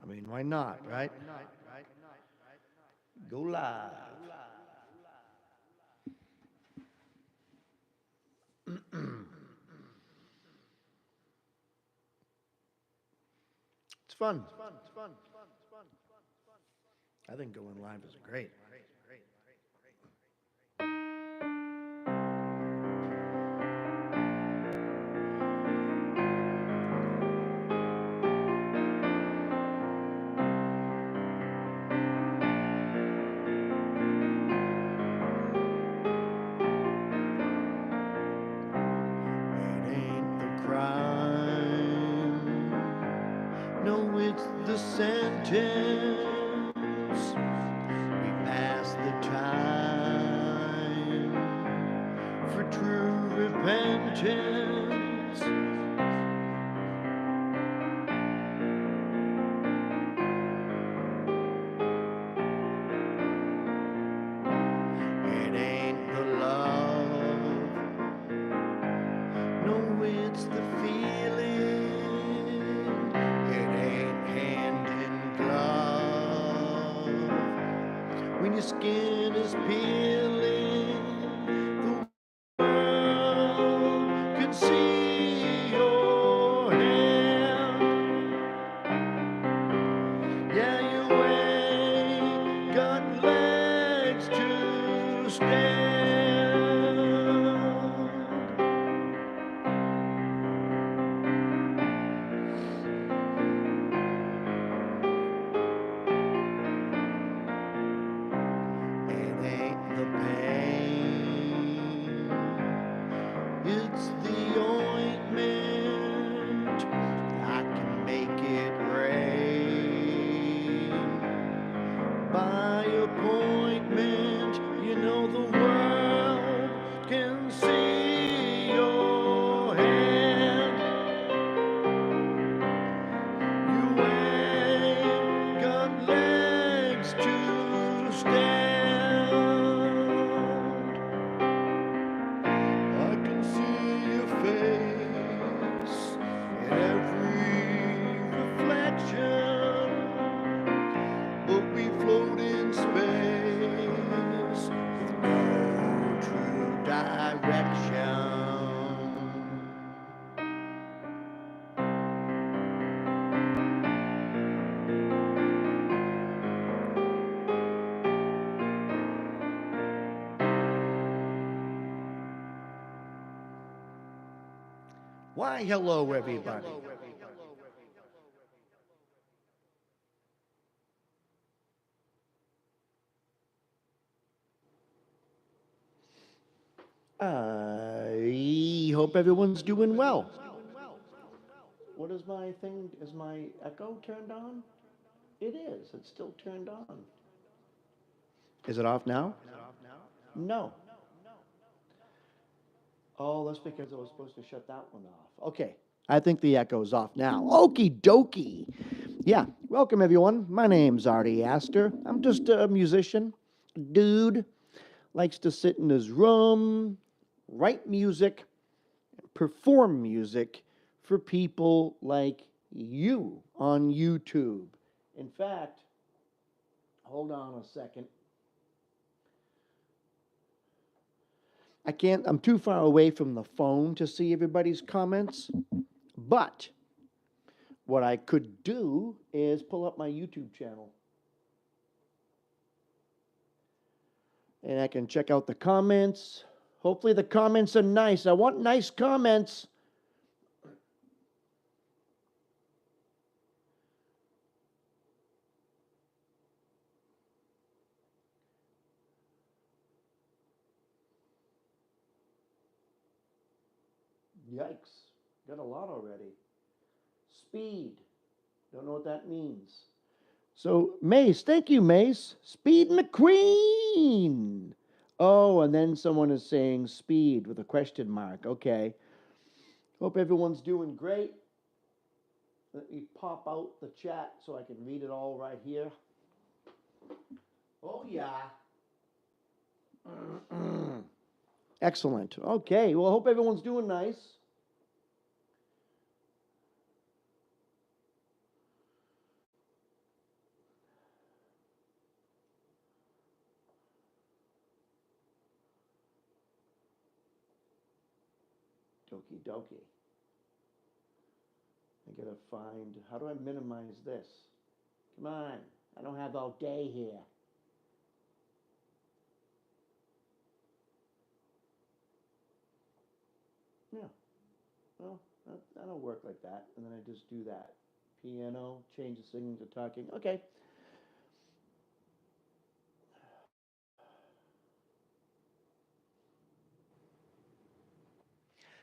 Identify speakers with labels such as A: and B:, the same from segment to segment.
A: I mean, why not, right? Go live. It's fun. I think going live is great. It ain't the crime. No, it's the sentence. We pass the time for true repentance. It ain't the love. No, it's the feeling. It ain't hand in glove. When your skin is peeling, the world can see your hand. Yeah, you ain't got legs to stand. It ain't the pain, it's the ointment. I can make it rain by appointment. You know the world can see your hand. You ain't got legs to stand. I can see your face in every reflection, but we float in space with no true direction. Why, hello, everybody. I hope everyone's doing well. What is my thing? Is my echo turned on? It is. It's still turned on. Is it off now? No. Oh, that's because I was supposed to shut that one off. Okay. I think the echo's off now. Okie dokie. Yeah. Welcome, everyone. My name's Arty Aster. I'm just a musician, dude. Likes to sit in his room, write music, perform music for people like you on YouTube. In fact, hold on a second. I'm too far away from the phone to see everybody's comments. But what I could do is pull up my YouTube channel. And I can check out the comments. Hopefully the comments are nice. I want nice comments. Yikes. Got a lot already. Speed. Don't know what that means. So, Mace, thank you, Mace. Speed McQueen. Oh, and then someone is saying speed with a question mark. Okay. Hope everyone's doing great. Let me pop out the chat so I can read it all right here. Oh, yeah. Excellent. Okay. Well, I hope everyone's doing nice. Okie dokie. I gotta find, how do I minimize this? Come on, I don't have all day here. Yeah, well, that'll work like that. And then I just do that. Piano, change the singing to talking. Okay.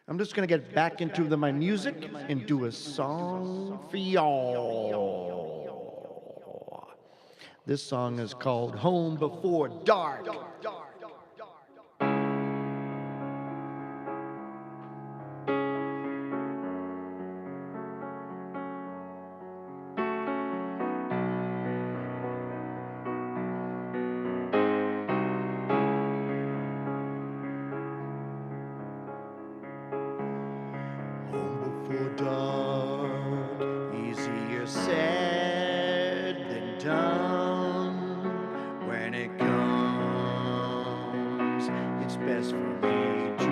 A: I'm just going to get back into my music and do a song for y'all. This song is called Home Before Dark. Home before dark, easier said than done. When it comes, it's best for me to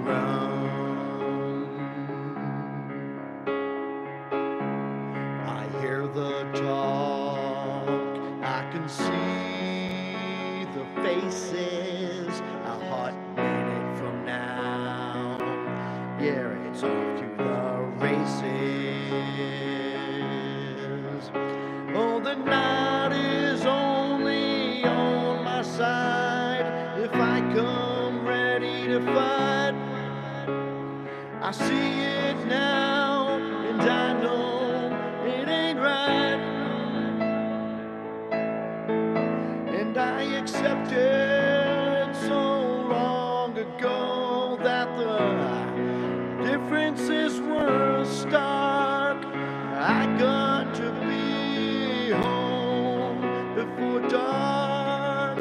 A: run. I hear the talk, I can see the faces. A hot minute from now, yeah, it's off to the races. Oh, the night is only on my side. If I come ready to fight, I see it now, and I know it ain't right. And I accepted so long ago that the differences were stark. I got to be home before dark.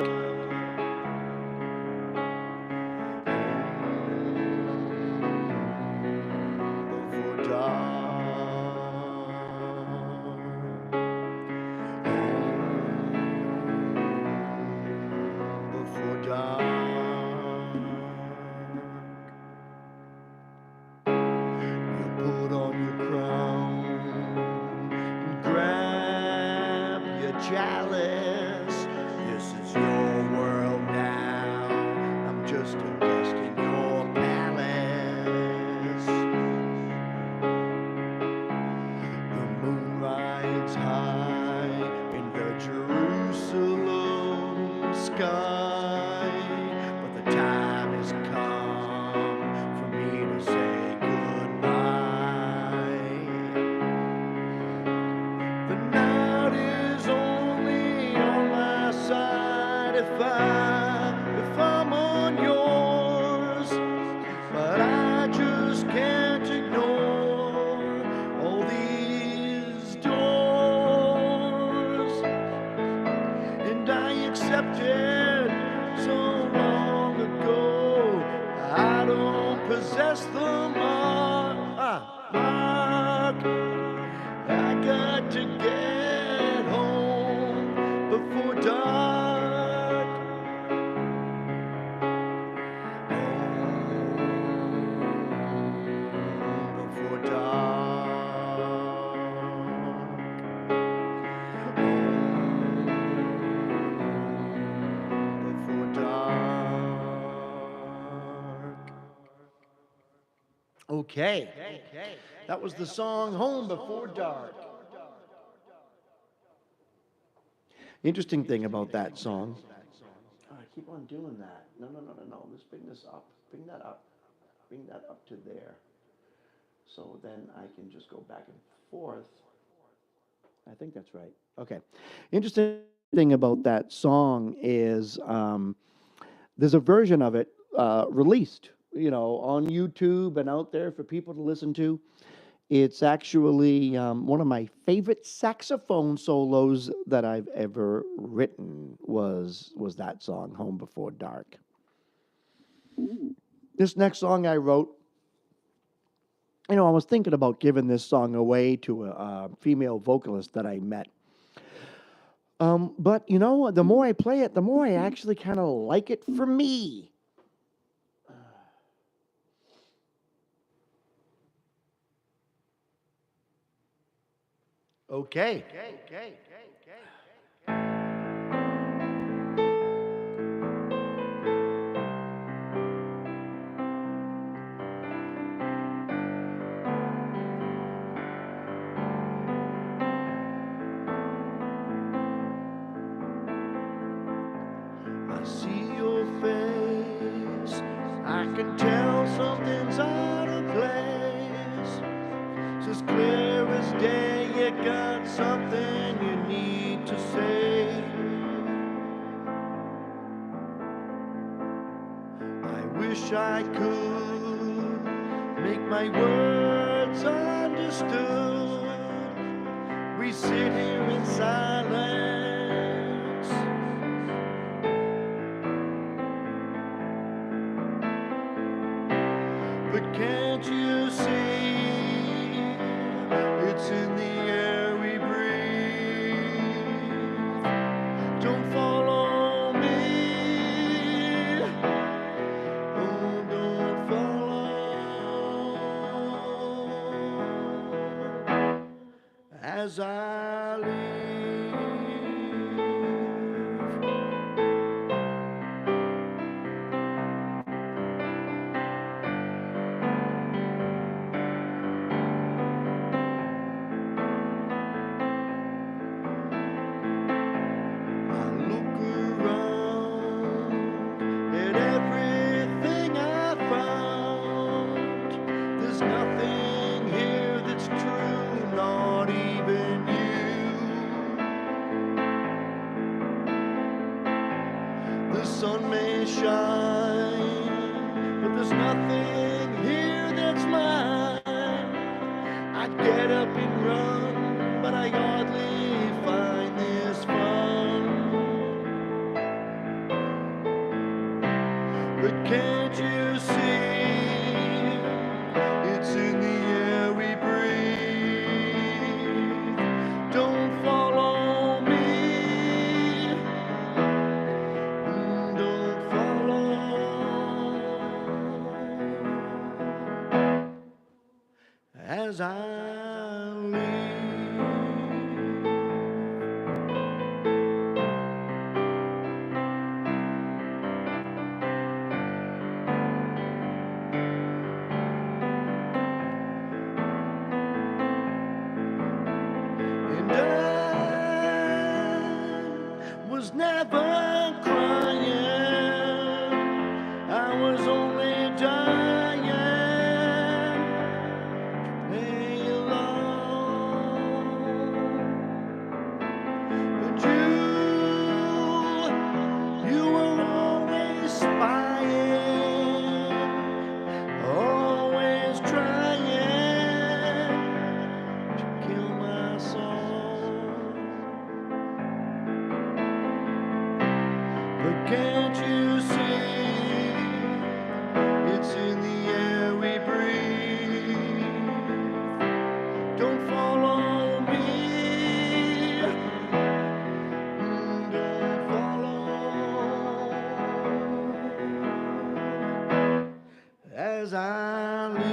A: Before dark. Before dark. Put on your crown and grab your chalice. This is your world now. I'm just a guest in your palace. The moon rides high in the Jerusalem sky, but the time has come for me to say if I'm on yours, but I just can't ignore all these doors. And I accepted so long ago, I don't possess the mark. I got to get home before dark. Okay, that was the song Home Before Dark. Interesting thing about that song. Oh, I keep on doing that. No. Let's bring this up. Bring that up. Bring that up to there. So then I can just go back and forth. I think that's right. Okay. Interesting thing about that song is there's a version of it released, on YouTube and out there for people to listen to. It's actually one of my favorite saxophone solos that I've ever written was that song, Home Before Dark. This next song I wrote, I was thinking about giving this song away to a female vocalist that I met. But, the more I play it, the more I actually kind of like it for me. Okay. I see your face. I can tell something's out of place. It's as clear as day. You got something you need to say. I wish I could make my words understood. We sit here in silence, but can't you see it's in the air we breathe? Don't follow me, oh, don't follow as I leave. I look around at everything I found. There's nothing here that's true, not even you. The sun may shine, but there's nothing here that's mine. I'd get up and run, but I hardly find this fun. But can't you see it's in the air we breathe? Don't follow me, don't follow as I leave. And I was never crying, I was only dying to play along. But you were always spying, always trying to kill my soul. But can't you see it's in the air we breathe? Don't follow me, don't follow as I leave.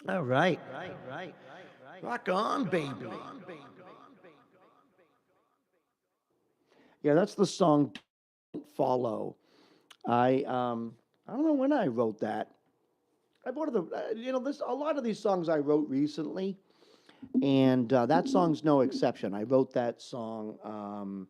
A: All right. Rock on, baby. Yeah, that's the song Don't Follow. I don't know when I wrote that. I bought the this a lot of these songs I wrote recently, and that song's no exception. I wrote that song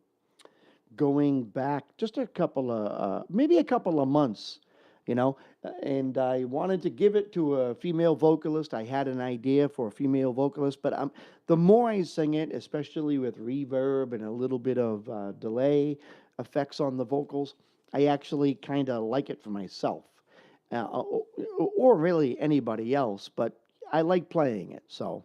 A: going back just a couple of maybe a couple of months, and I wanted to give it to a female vocalist. I had an idea for a female vocalist, but the more I sing it, especially with reverb and a little bit of delay effects on the vocals, I actually kind of like it for myself, or really anybody else. But I like playing it, so.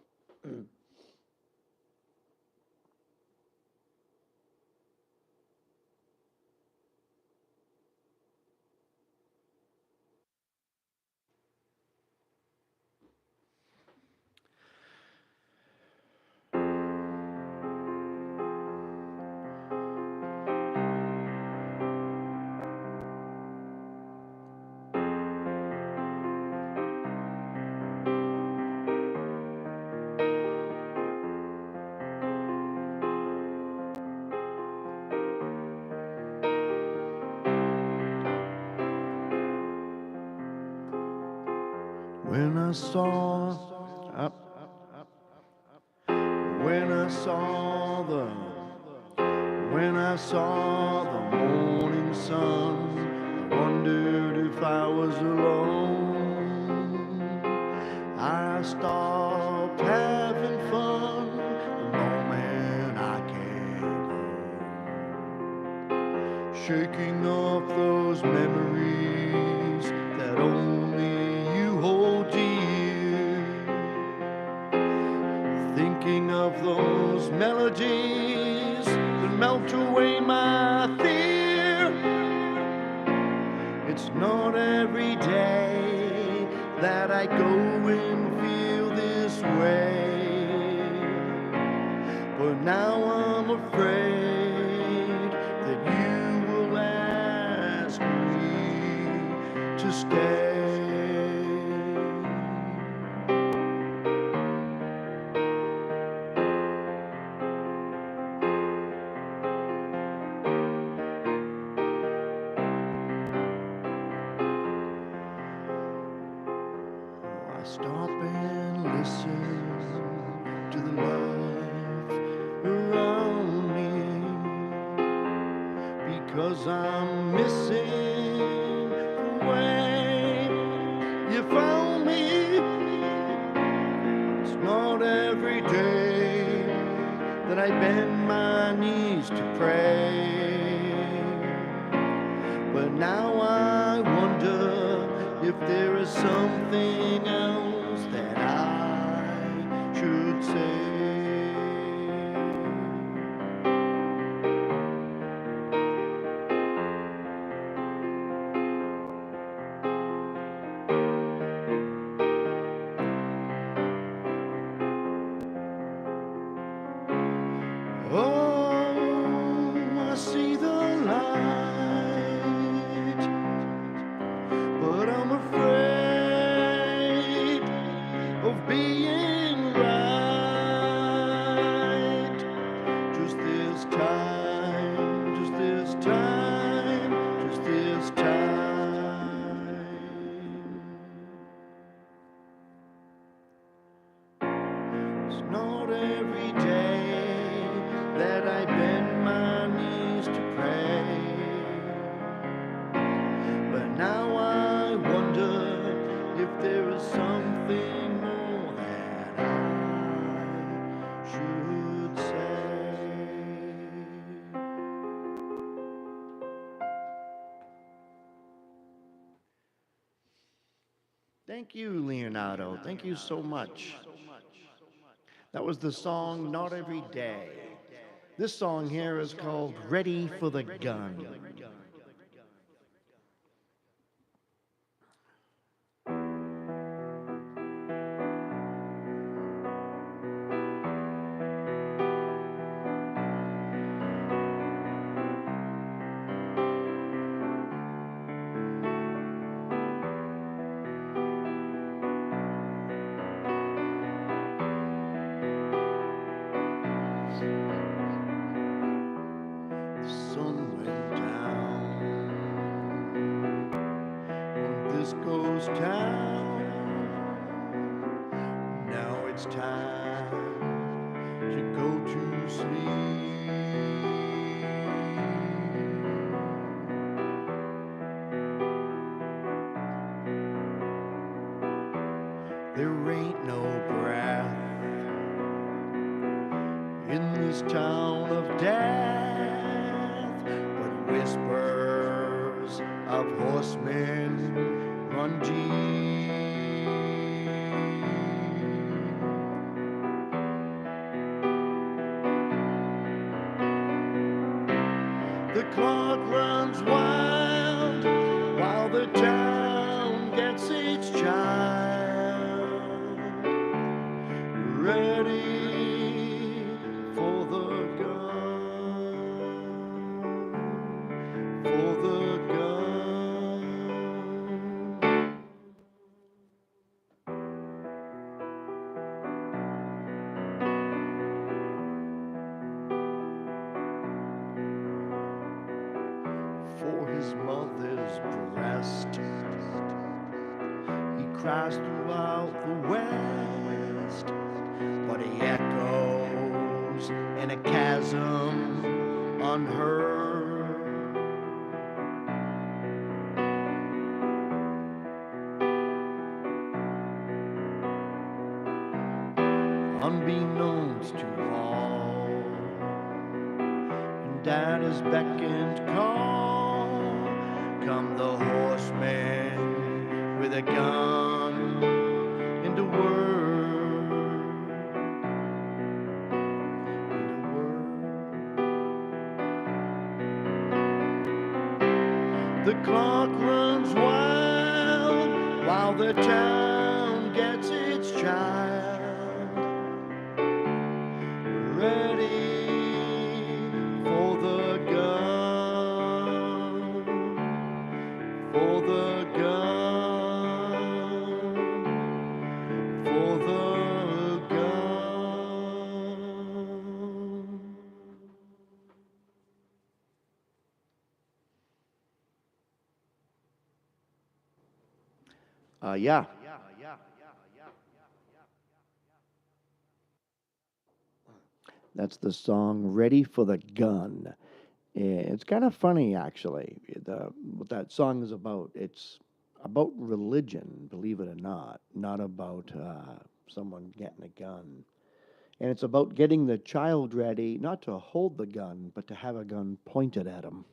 A: I saw, when I saw the, when I saw the morning sun, I wondered if I was alone. I stopped having fun the moment I came home, shaking off those memories that only you hold dear, thinking of those melodies that melt away my fear. It's not every day that I go and feel this way, but now I'm afraid that you will ask me to stay. I stop and listen to the life around me, because I'm missing the way you found me. It's not every day that I bend my knees to pray, but now I wonder if there is something else that I should say. Oh, I see the light, but I'm afraid of being right. Just this time, just this time, just this time. It's not every day that I bend my knees to pray, but now I wonder if there is something more that I should say. Thank you, Leonardo. Thank you so much. That was the song Not Every Day. This song here is called Ready for the Gun. The sun went down on this ghost town. Now it's time to go to sleep. There ain't no breath in this town of death, but whispers of horsemen run deep. The clock runs wild while the town gets its child ready for the gun, for the gun. For his mother's breast, he cries throughout the West, but he echoes in a chasm unheard. Unbeknownst to all, and at his beck and call come the horsemen with a gun and a word, The clock runs wild while the town gets its child ready for the gun, for the gun, for the gun. Yeah. That's the song "Ready for the Gun." It's kind of funny, actually. What that song is about. It's about religion, believe it or not about someone getting a gun. And it's about getting the child ready, not to hold the gun, but to have a gun pointed at him.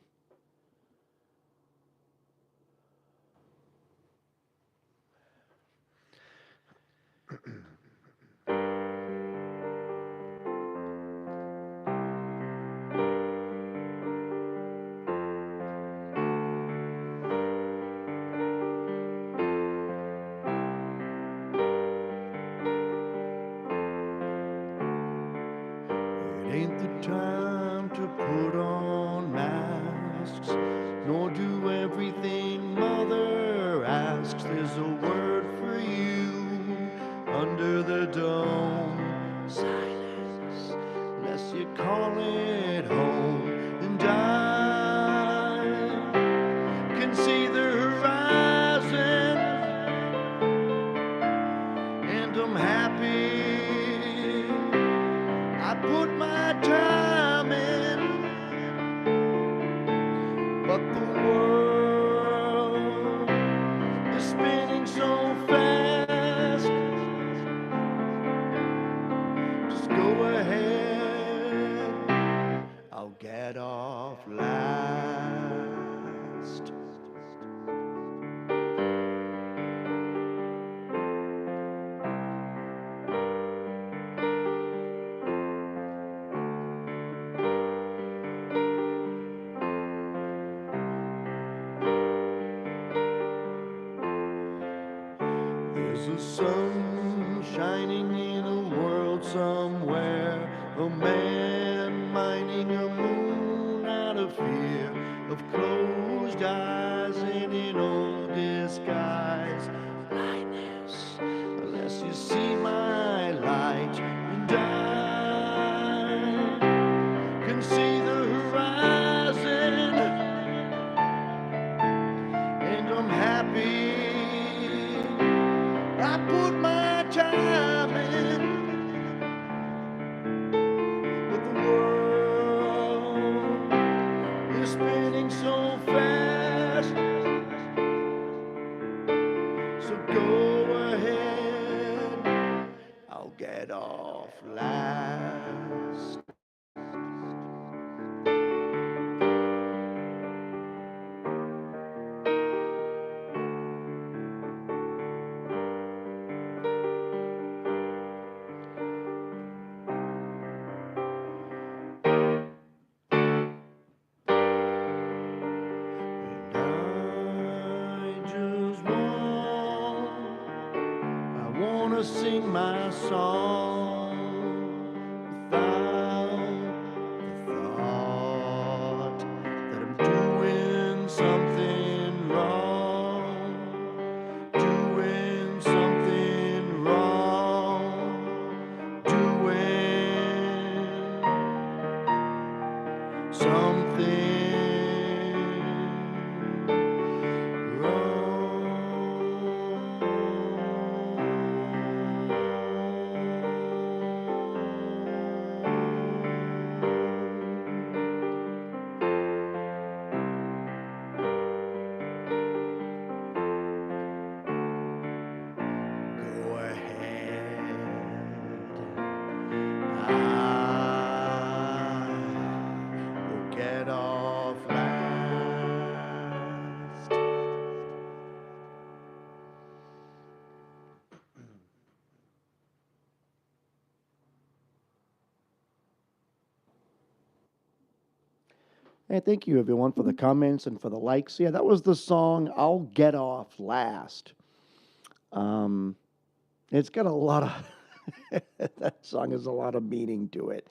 A: It ain't the time to put on masks, nor do everything mother asks. There's a word for you under the dome. Silence, unless you call it home. And I can see the horizon, and I'm happy. I put my time in, but the world is spinning so fast. Just go ahead, I'll get off last. There's a sun shining in a world somewhere, a man mining a moon out of fear of closed eyes and in old disguise. Blindness, unless you see my light, and I can see the horizon, and I'm happy. I put my time in, but the world is spinning so fast. So go ahead, I'll get off last. I wanna sing my song without the thought that I'm doing something wrong, doing something wrong, doing something. Hey, thank you everyone for the comments and for the likes. Yeah, that was the song "I'll Get Off Last." Um, it's got a lot of that song has a lot of meaning to it.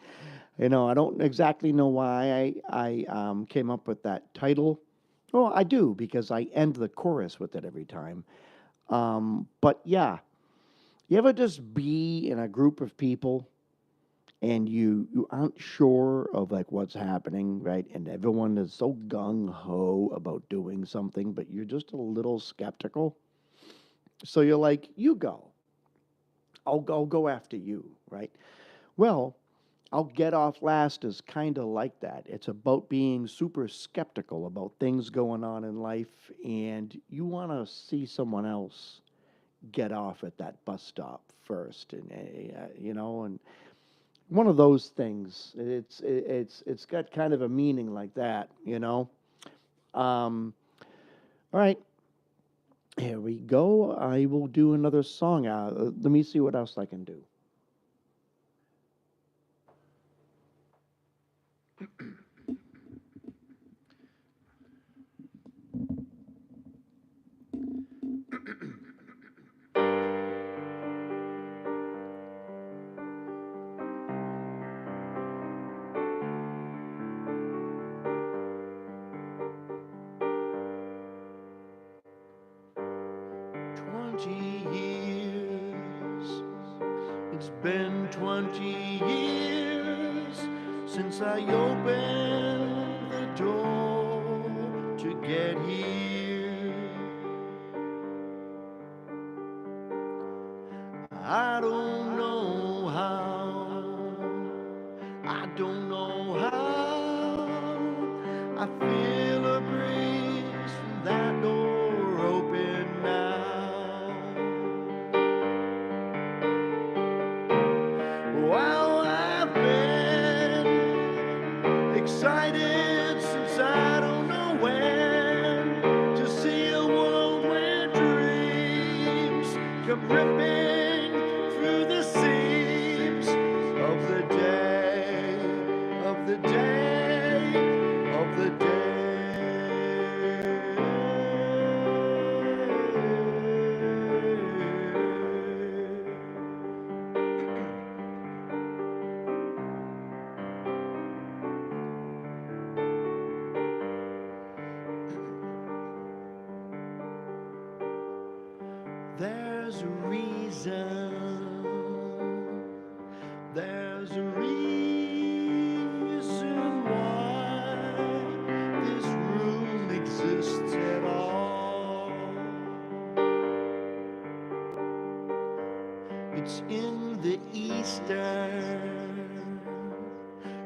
A: I don't exactly know why I came up with that title. Well, I do because I end the chorus with it every time. But yeah, you ever just be in a group of people and you aren't sure of like what's happening, right? And everyone is so gung ho about doing something, but you're just a little skeptical. So you're like, you go. I'll go after you, right? Well, I'll get off last is kind of like that. It's about being super skeptical about things going on in life, and you want to see someone else get off at that bus stop first, and and one of those things. It's got kind of a meaning like that. All right, here we go. I will do another song. Let me see what else I can do. 20 years. It's been 20 years since I opened the door to get here. I don't know how, I don't know how. I feel a breeze from that door open now. Well, I've been excited since I don't know when to see a world where dreams come ripping through the seams of the day, of the day, of the day. There's a reason, there's a reason why this room exists at all. It's in the eastern,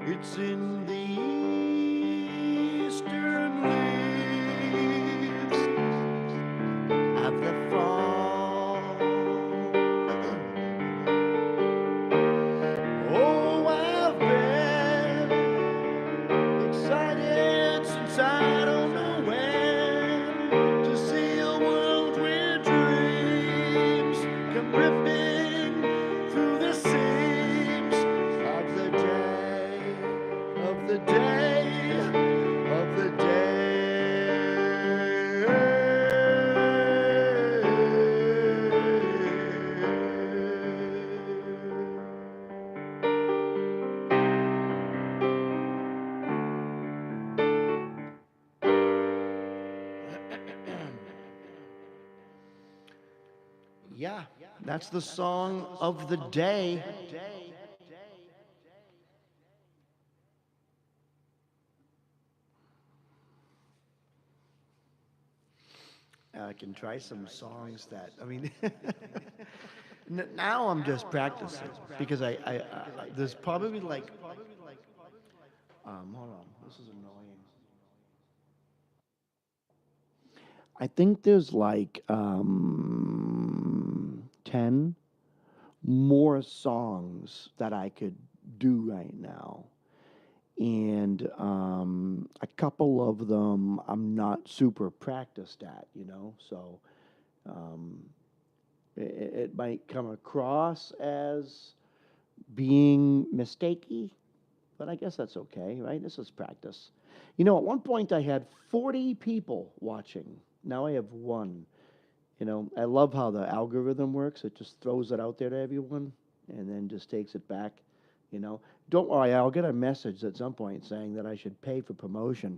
A: it's in the eastern leaves of the fall. Oh, I've been excited since I don't know when to see a world where dreams come ripping through the seams of the day, of the day, of the Yeah, that's the song of the day. I can try some songs that, I mean, now I'm just practicing because there's probably like, hold on, this is annoying. I think there's like 10 more songs that I could do right now. And a couple of them I'm not super practiced at. So um, it might come across as being mistakey, but I guess that's okay, right? This is practice. You know, at one point I had 40 people watching. Now I have one. You know, I love how the algorithm works. It just throws it out there to everyone and then just takes it back. You know, don't worry, I'll get a message at some point saying that I should pay for promotion.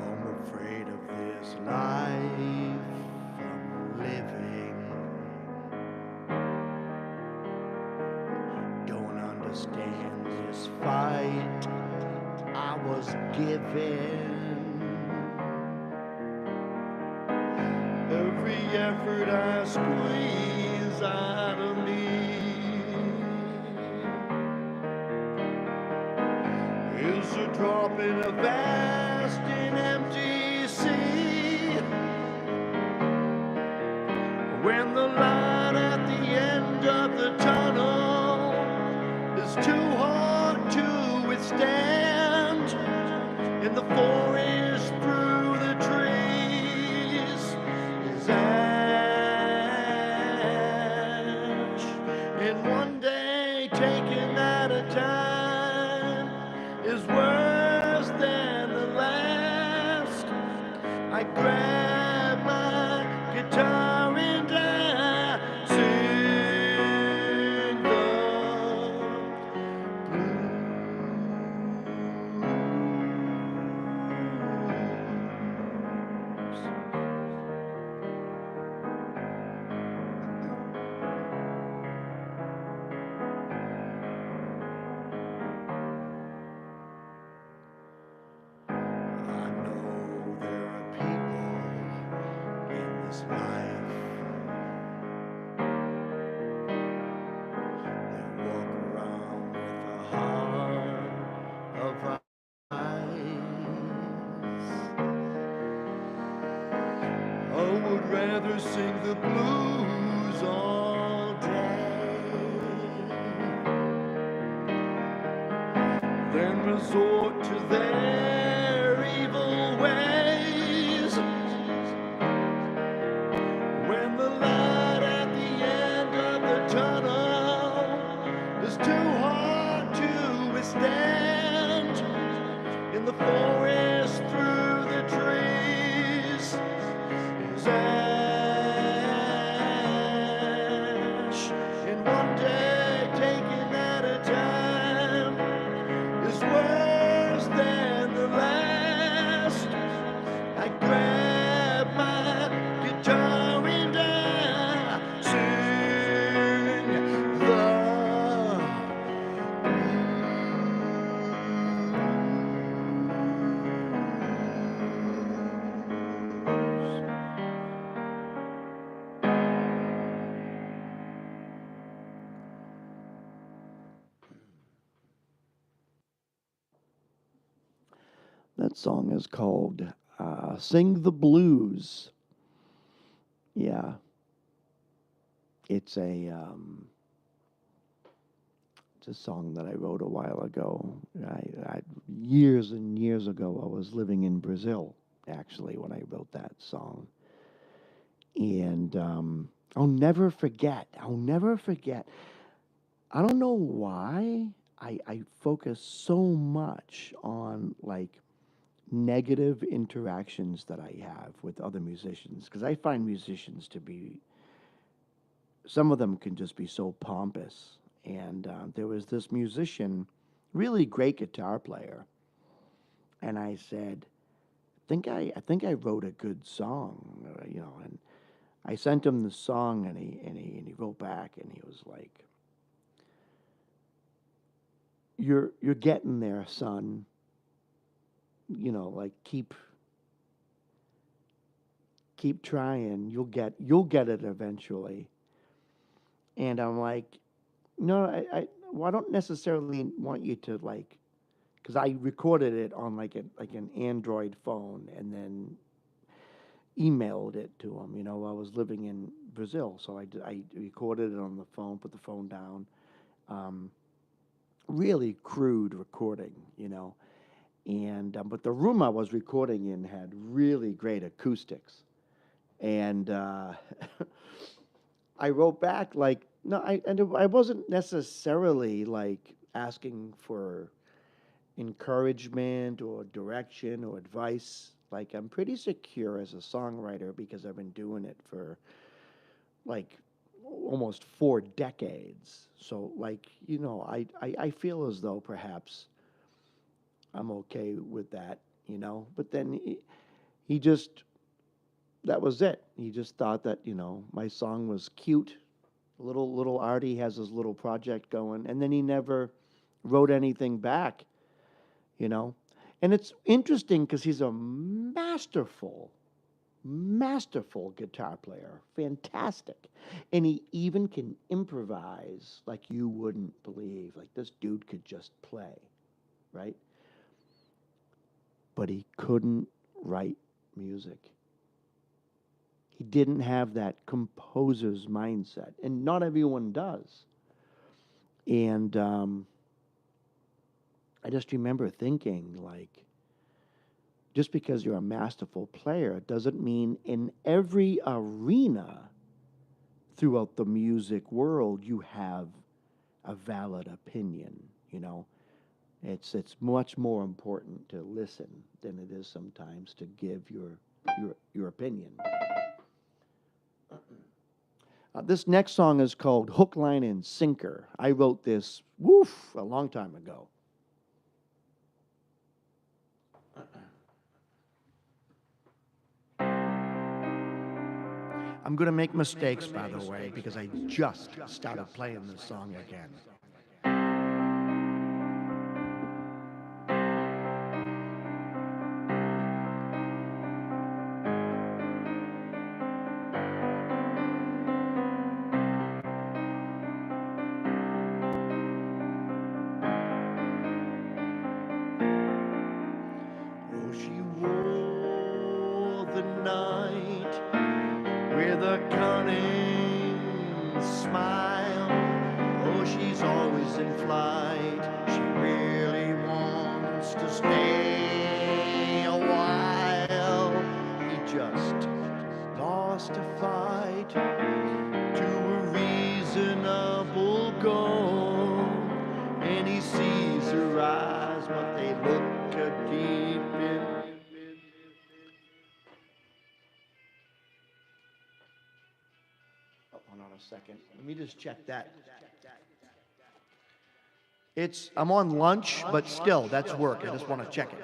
A: I'm afraid of this life I'm living. Don't understand this fight I was given. Every effort I squeeze out of me is a drop in a vast and empty sea. When the light at the end of the tunnel is too hard to withstand, in the forest through the trees is ash. And one day taken at a time is worse than the last. I grab my guitar and I sing the rather sing the blues all day than resort to their evil ways. When the light at the end of the tunnel is too hard to withstand, in the forest through the trees is ash. And one day taken at a time is worse than the last. I grab my guitar and I sing the That song is called Sing the Blues. Yeah. It's it's a song that I wrote a while ago. Years and years ago, I was living in Brazil, actually, when I wrote that song. And I'll never forget. I'll never forget. I don't know why I focus so much on like negative interactions that I have with other musicians, because I find musicians to be, some of them can just be so pompous. And there was this musician, really great guitar player, and I said, I think I wrote a good song, you know. And I sent him the song, and he wrote back, and he was like, "You're getting there, son. You know, like keep trying. You'll get it eventually." And I'm like, no, well, I don't necessarily want you to like, because I recorded it on like an Android phone, and then emailed it to him. I was living in Brazil, so I recorded it on the phone, put the phone down. Um, Really crude recording, and but the room I was recording in had really great acoustics, and I wrote back like, no, I wasn't necessarily like asking for encouragement or direction or advice. Like, I'm pretty secure as a songwriter because I've been doing it for like almost 4 decades. So, like, I feel as though perhaps I'm okay with that. But then he just, that was it. He just thought that, my song was cute. Little Artie has his little project going, and then he never wrote anything back, you know. And it's interesting because he's a masterful guitar player, fantastic, and he even can improvise like you wouldn't believe. Like this dude could just play, right? But he couldn't write music. He didn't have that composer's mindset, and not everyone does. And I just remember thinking, like, just because you're a masterful player doesn't mean in every arena throughout the music world you have a valid opinion. You know, it's much more important to listen than it is sometimes to give your opinion. This next song is called Hook, Line, and Sinker. I wrote this, a long time ago. I'm going to make mistakes, by the way, because I just started playing this song again. Oh, she wore the night with a cunning smile. Oh, she's always in flight. She really wants to stay a while. He just lost a fight to a reasonable goal, and he sees her eyes, but they look a deep in. Oh, hold on a second. Let me just check that. I'm on lunch, but still, that's work. I just want to check it.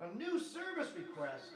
A: A new service request.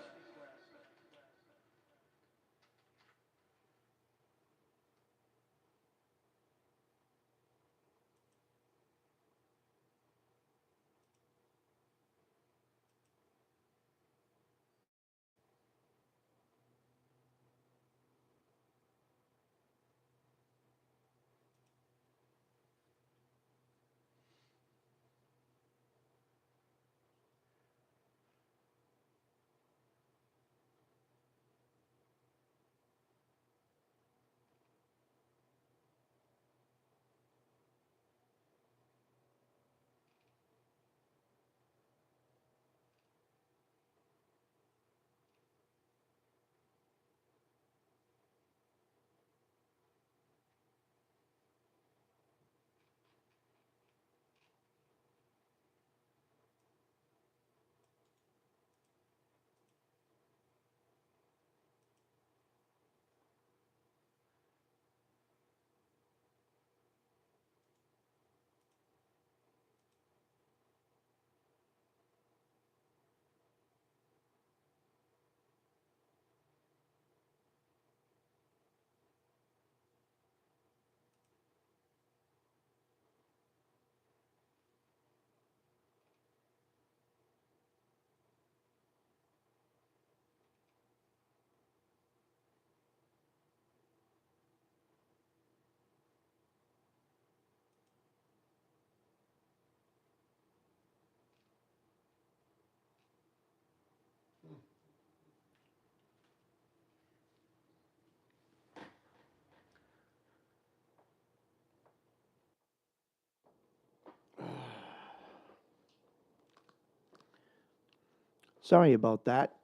A: Sorry about that.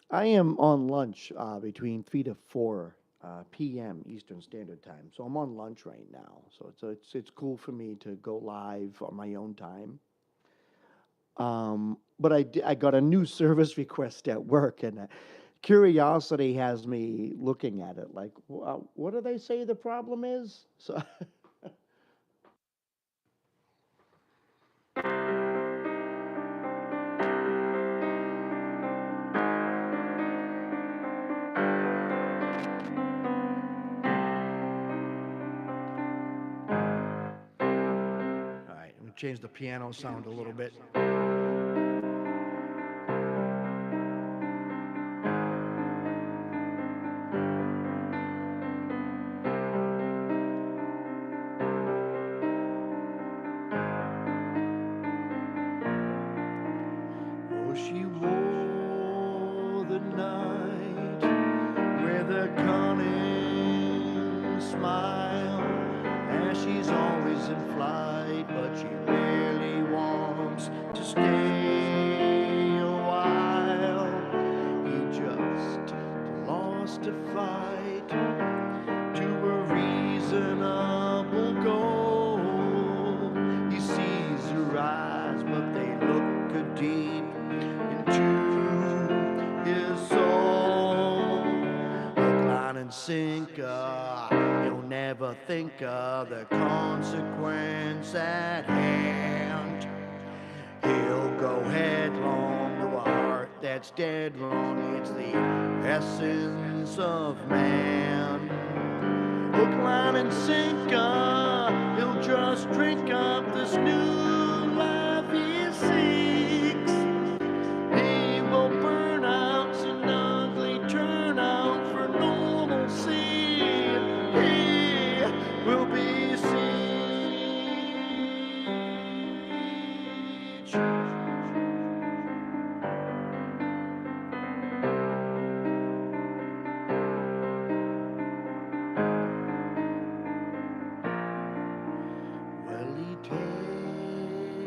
A: I am on lunch between 3 to 4 p.m. Eastern Standard Time. So I'm on lunch right now. So it's cool for me to go live on my own time. But I got a new service request at work, and curiosity has me looking at it like, what do they say the problem is? So, all right, I'm gonna change the piano sound a little bit. Oh, she wore the night with a cunning smile, and she's always in flight, but she really wants to stay a while. He just lost a fight to a reasonable goal. He sees her eyes, but they look deep into his soul. Hook, line, and sinker, he'll never think of the consequence at hand. He'll go headlong to a heart that's dead wrong. It's the essence of man. Hook, line, and sinker, he'll just drink up this new life he seeks. He will burn out an ugly turnout for normalcy. He will be siege. Well, he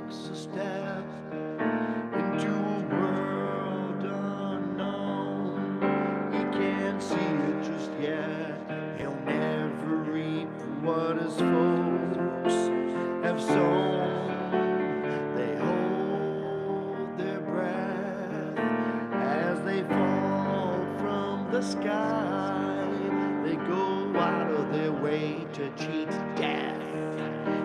A: takes a step into a world unknown. He can't see it just yet. He'll never reap what his folks have sown. They hold their breath as they fall from the sky. They go out of their way to cheat death,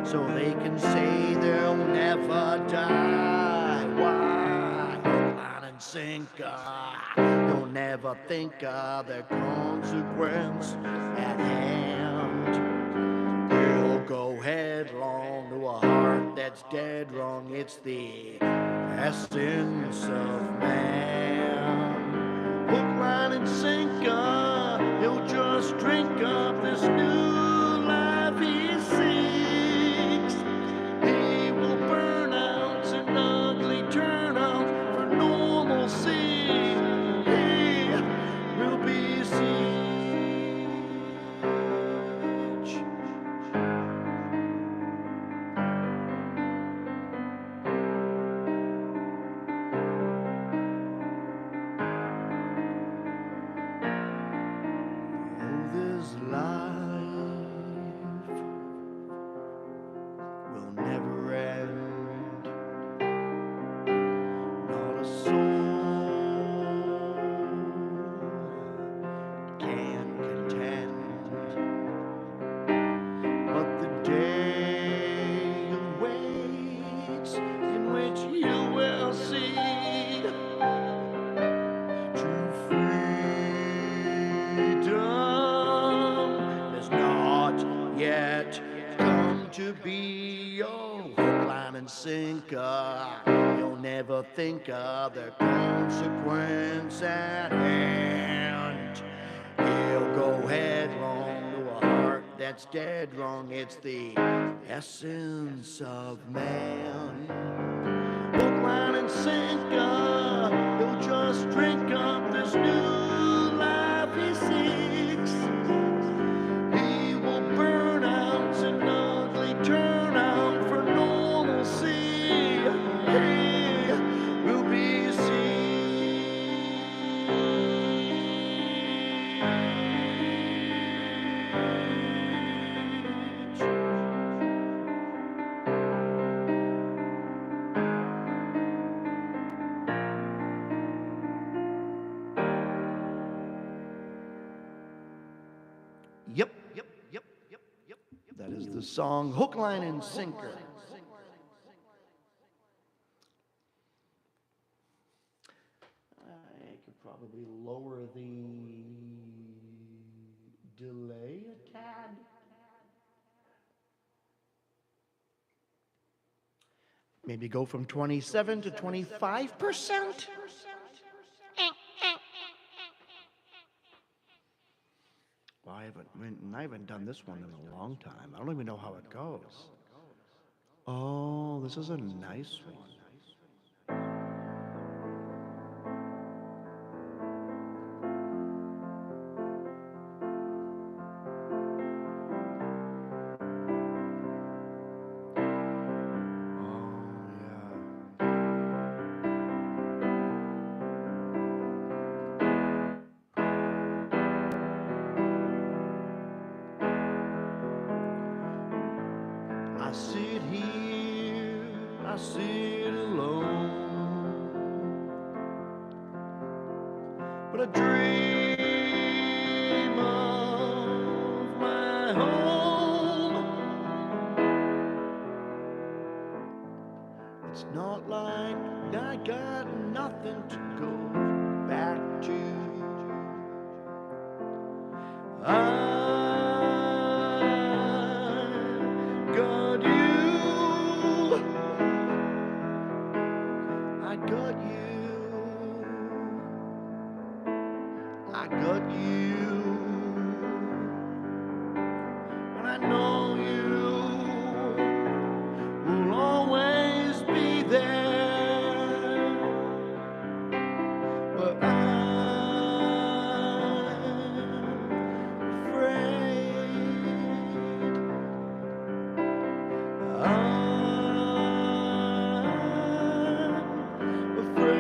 A: so they can say they'll never die. Why? Hook, line, and sinker, you'll never think of the consequence at hand. He'll go headlong to a heart that's dead wrong. It's the essence of man. Hook, line, and sinker, he'll just drink up this new life he seeks. He will burn out an ugly turnout for normalcy. He will be siege. Oh, this life will never end. Not a soul can contend, but the day awaits in which you will see true freedom has not yet come to be. Oh, hook, line, and sinker, you'll never think of the consequence at hand. He'll go headlong to a heart that's dead wrong. It's the essence of man. Hook, line, and sinker, he'll just drink up this new life he seeks. He will burn out an ugly turnout for normalcy. He will be seen. the song Hook, Line, and Sinker. I could probably lower the delay a tad. Maybe go from 27 to 25%. Well, I haven't done this one in a long time. I don't even know how it goes. Oh, this is a nice one. I sit here, I sit alone, but I dream of my home. It's not like I got nothing to go back to. I got you, and I know you will always be there, but I'm afraid. I'm afraid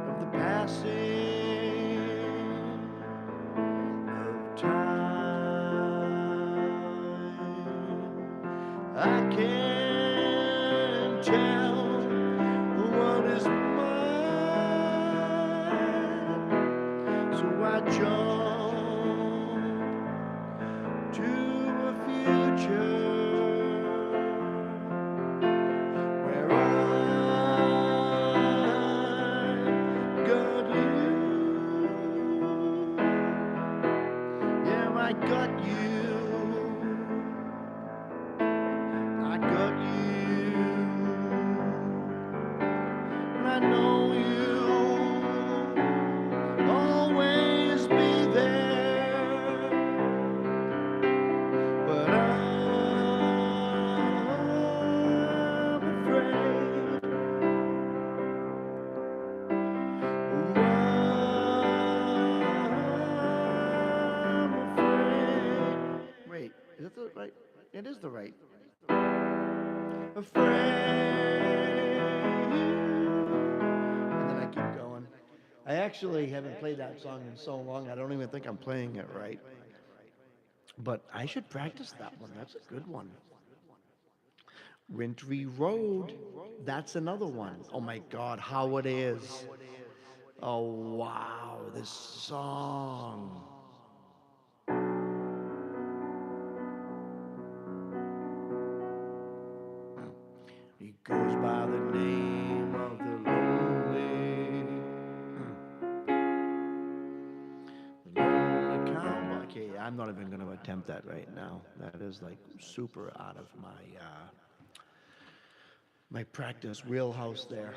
A: of the passing of time. I can't tell what is mine, so I jump to a future where I got you. Yeah, I got you. I got you. And I know you'll always be there. But I'm afraid. Oh, I'm afraid. Wait, is that the right? It is the right. Afraid. And then I keep going. I actually haven't played that song in so long, I don't even think I'm playing it right. But I should practice that one. That's a good one. Wintry Road. That's another one. Oh my God, how it is. Oh wow, this song. He goes by the name of the lonely cowboy. Okay, I'm not even going to attempt that right now. That is like super out of my practice wheelhouse there.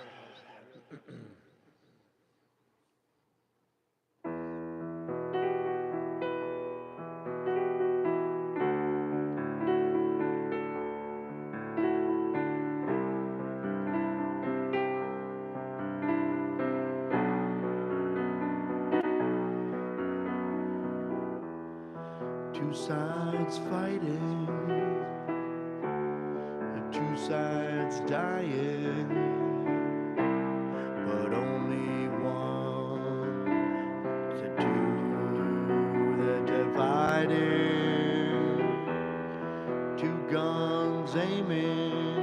A: Two sides fighting, two sides dying, but only one to do the dividing. Two guns aiming,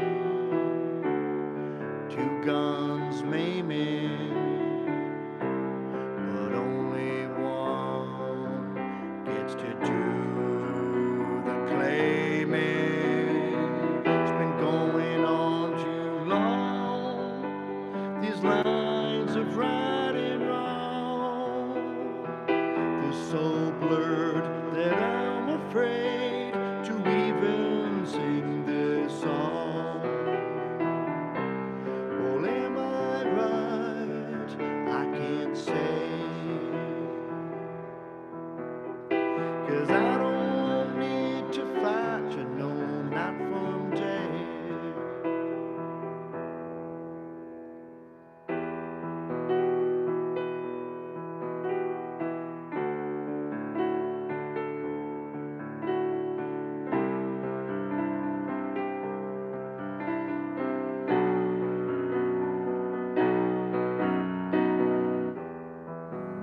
A: two guns maiming, but only one gets to do These lines of right and wrong, they're so blurred that I'm afraid to even sing this song. Well, am I right? I can't say, 'cause I don't need to fight, you know, not from day.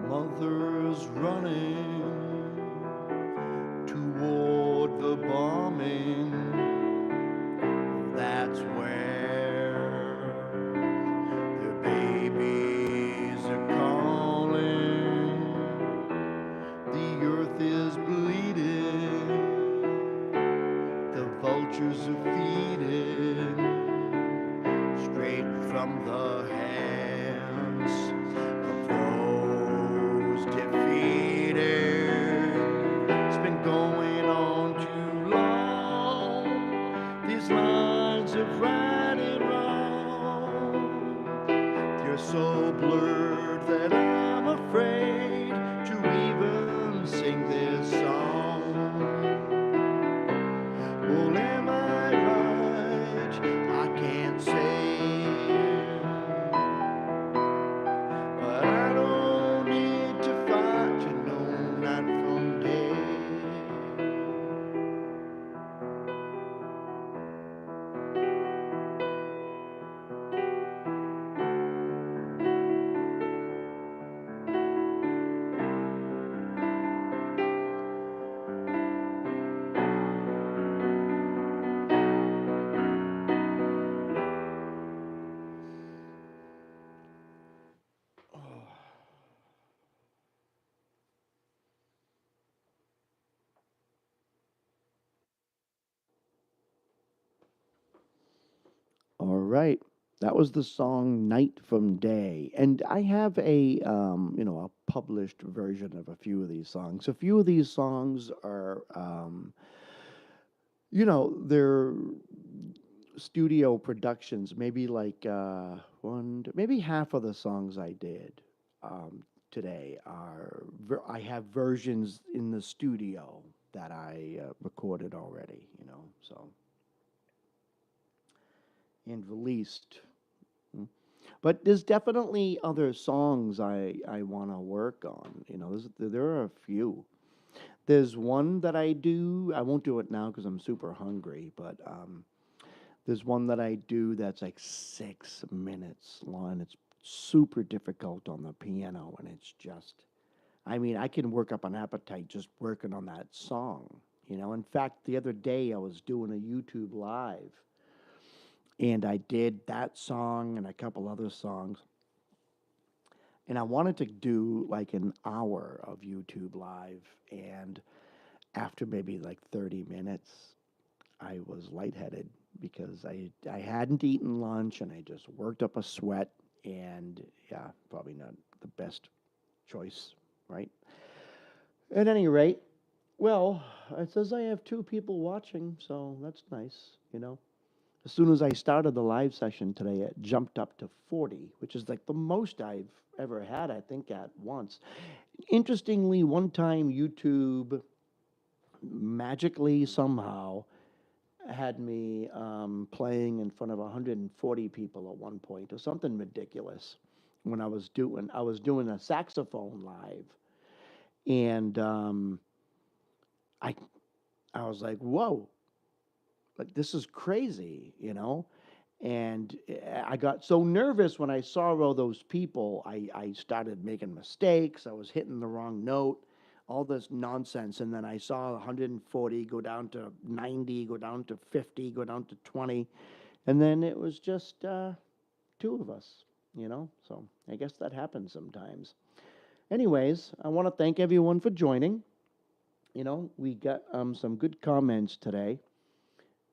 A: Mother's running toward the bombing. That's where the babies are calling. The earth is bleeding. The vultures are feeding straight from the hands of those defeated. It's been going on too long. These lines of right and wrong, they're so blurred that I'm afraid to even sing this song. Well, am I right? I can't say, but I don't need to fight, you know, not from day. All right. That was the song Night from Day. And I have a published version of a few of these songs. A few of these songs are, they're studio productions. Maybe like maybe half of the songs I did today I have versions in the studio that I recorded already, so, and released. Mm. But there's definitely other songs I want to work on. There are a few. There's one that I do. I won't do it now because I'm super hungry. But there's one that I do that's like 6 minutes long. It's super difficult on the piano, and it's just. I mean, I can work up an appetite just working on that song. In fact, the other day I was doing a YouTube live, and I did that song and a couple other songs. And I wanted to do like an hour of YouTube live. And after maybe like 30 minutes, I was lightheaded because I hadn't eaten lunch and I just worked up a sweat. And yeah, probably not the best choice, right? At any rate, well, it says I have 2 people watching, so that's nice. As soon as I started the live session today, it jumped up to 40, which is like the most I've ever had, I think, at once. Interestingly, one time YouTube magically somehow had me playing in front of 140 people at one point, or something ridiculous. When I was doing a saxophone live, and I I was like, whoa, like this is crazy. And I got so nervous when I saw all those people. I started making mistakes. I was hitting the wrong note, all this nonsense. And then I saw 140 go down to 90, go down to 50, go down to 20. And then it was just 2 of us. So I guess that happens sometimes. Anyways, I want to thank everyone for joining. We got some good comments today.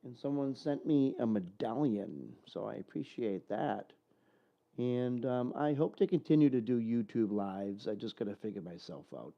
A: And someone sent me a medallion, so I appreciate that. And I hope to continue to do YouTube lives. I just got to figure myself out.